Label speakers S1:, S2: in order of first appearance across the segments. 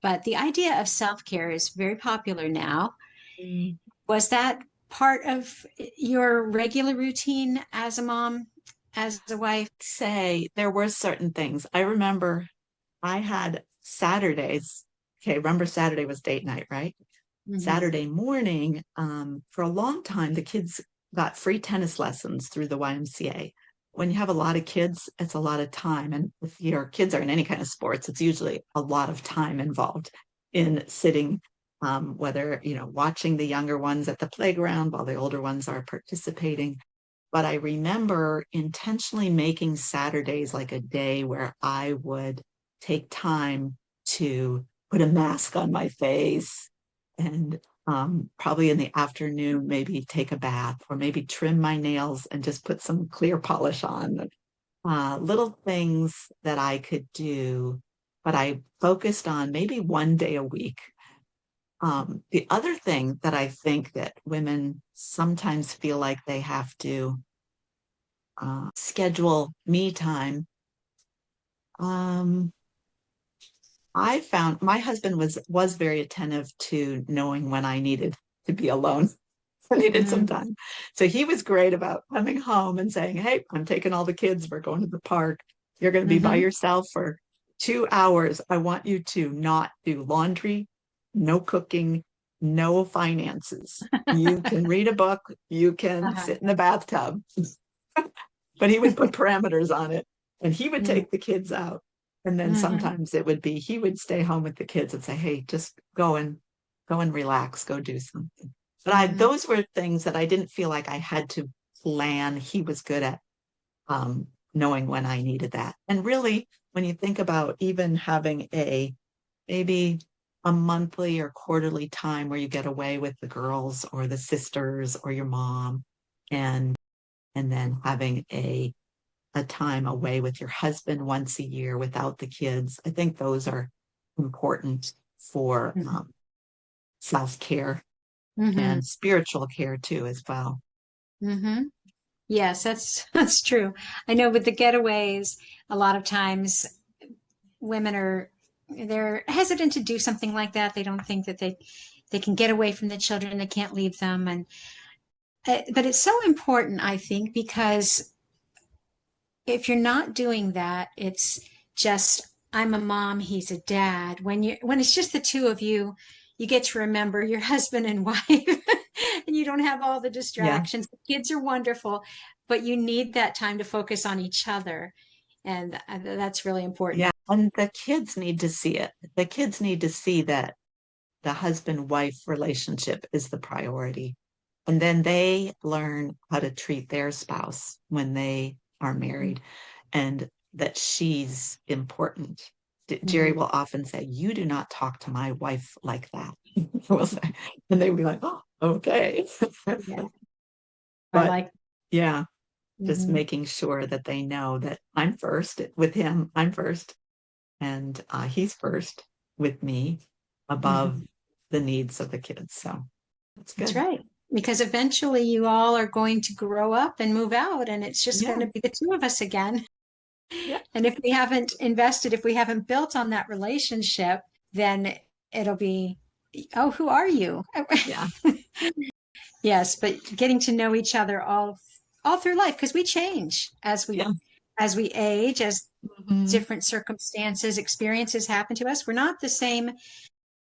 S1: but the idea of self-care is very popular now.
S2: Mm.
S1: Was that part of your regular routine as a mom, as a wife?
S2: Say there were certain things. I remember I had Saturdays. Okay, remember Saturday was date night, right?
S1: Hmm.
S2: Saturday morning, for a long time, the kids got free tennis lessons through the YMCA. When you have a lot of kids, it's a lot of time. And if your kids are in any kind of sports, it's usually a lot of time involved in sitting, whether, watching the younger ones at the playground while the older ones are participating. But I remember intentionally making Saturdays like a day where I would take time to put a mask on my face and probably in the afternoon, maybe take a bath or maybe trim my nails and just put some clear polish on. Little things that I could do, but I focused on maybe one day a week. The other thing that I think that women sometimes feel like they have to schedule me time. Um, I found my husband was very attentive to knowing when I needed to be alone. I needed some
S1: Hmm.
S2: time. So he was great about coming home and saying, "Hey, I'm taking all the kids. We're going to the park. You're going to be by
S1: Hmm.
S2: yourself for 2 hours. I want you to not do laundry, no cooking, no finances. You can read a book, you can
S1: Uh-huh.
S2: sit in the bathtub." But he would put parameters on it and he would take the kids out. And then
S1: Hmm.
S2: sometimes it would be he would stay home with the kids and say, "Hey, just go and relax, go do something." But I
S1: Hmm.
S2: those were things that I didn't feel like I had to plan. He was good at knowing when I needed that. And really, when you think about even having a maybe a monthly or quarterly time where you get away with the girls or the sisters or your mom and then having a time away with your husband once a year without the kids. I think those are important for self-care
S1: Hmm.
S2: and spiritual care too, as well.
S1: Hmm. Yes, that's that's true. I know with the getaways, a lot of times women are they're hesitant to do something like that. They don't think that they can get away from the children. They can't leave them, and but it's so important, I think, because if you're not doing that, it's just I'm a mom, he's a dad. When it's just the two of you, you get to remember your husband and wife, and you don't have all the
S2: Yeah.
S1: distractions. The kids are wonderful, but you need that time to focus on each other, and that's really important.
S2: Yeah. And the kids need to see it. The kids need to see that the husband wife relationship is the priority. And then they learn how to treat their spouse when they are married and that she's important. Jerry
S1: Mhm.
S2: will often say, "You do not talk to my wife like that." We'll say, and they will be like, "Oh, okay."
S1: Yeah, I
S2: But
S1: like.
S2: yeah, just
S1: Mhm.
S2: making sure that they know that I'm first with him, I'm first, and he's first with me above
S1: Mhm.
S2: the needs of the kids. So that's
S1: That's
S2: good.
S1: right. Because eventually you all are going to grow up and move out, and it's just going
S2: Yeah.
S1: to be the two of us again.
S2: Yeah.
S1: And if we haven't invested, if we haven't built on that relationship, then it'll be, oh, who are you?
S2: Yeah.
S1: Yes, but getting to know each other all through life because we change
S2: Yeah.
S1: as we age, as
S2: Mhm.
S1: different circumstances, experiences happen to us. We're not the same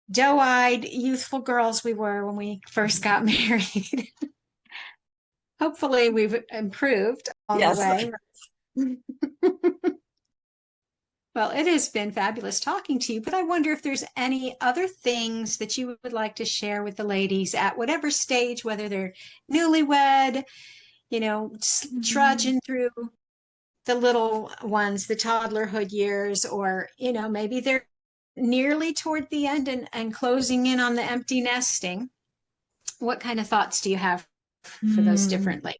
S1: doe-eyed, youthful girls we were when we first got married. Hopefully, we've improved along the
S2: Yes.
S1: way. Well, it has been fabulous talking to you, but I wonder if there's any other things that you would like to share with the ladies at whatever stage, whether they're newlywed,
S2: Mhm.
S1: trudging through the little ones, the toddlerhood years, or, maybe they're nearly toward the end and closing in on the empty nesting. What kind of thoughts do you have for those
S2: Mm,
S1: differently?